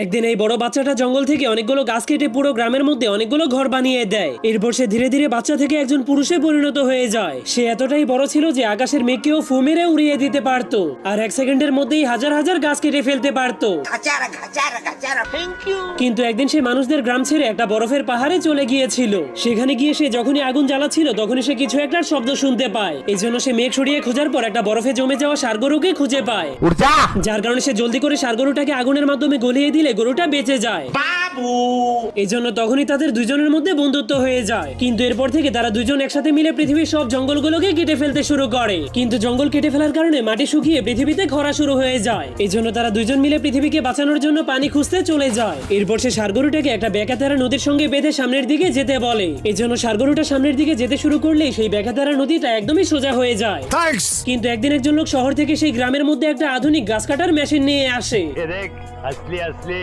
একদিন এই বড় বাচ্চাটা জঙ্গল থেকে অনেকগুলো গাছ কেটে পুরো গ্রামের মধ্যে অনেকগুলো ঘর বানিয়ে দেয়। এরপর সে ধীরে ধীরে বাচ্চা থেকে একজন পুরুষে পরিণত হয়ে যায়। সে এতটাই বড় ছিল যে আকাশের মেঘকেও ফু মেরে উড়িয়ে দিতে পারতো, আর 1 সেকেন্ডের মধ্যেই হাজার হাজার গাছ কেটে ফেলতে পারতো। কিন্তু একদিন সে মানুষদের গ্রাম ছেড়ে একটা বরফের পাহাড়ে চলে গিয়েছিল। সেখানে গিয়ে সে যখনই আগুন জ্বালাচ্ছিল তখনই সে কিছু একটা শব্দ শুনতে পায়। এই জন্য সে মেঘ সরিয়ে খোঁজার পর একটা বরফে জমে যাওয়া ষাঁড় গরুকে খুঁজে পায়, যার কারণে সে জলদি করে ষাঁড় গরুটাকে আগুনের মাধ্যমে গলিয়ে দিলে গরুটা বেঁচে যায়। এই জন্য তখনই তাদের দুজনের মধ্যে বন্ধুত্ব হয়ে যায়। কিন্তু এরপর থেকে তারা দুজন একসাথে মিলে পৃথিবীর সব জঙ্গলগুলোকে কেটে ফেলতে শুরু করে। কিন্তু জঙ্গল কেটে ফেলার কারণে মাটি শুকিয়ে পৃথিবীতে খরা শুরু হয়ে যায়। এই জন্য তারা দুজন মিলে পৃথিবীকে বাঁচানোর জন্য পানি খুঁজতে চলে যায়। এরপর সে ষাঁড় গরুটাকে একটা বেকাতারা নদীর সঙ্গে বেঁধে সামনের দিকে যেতে বলে। এই জন্য ষাঁড় গরুটা সামনের দিকে যেতে শুরু করলেই সেই বেকাতারা নদীটা একদমই সোজা হয়ে যায়। কিন্তু একদিন একজন লোক শহর থেকে সেই গ্রামের মধ্যে একটা আধুনিক গাছ কাটার মেশিন নিয়ে আসে।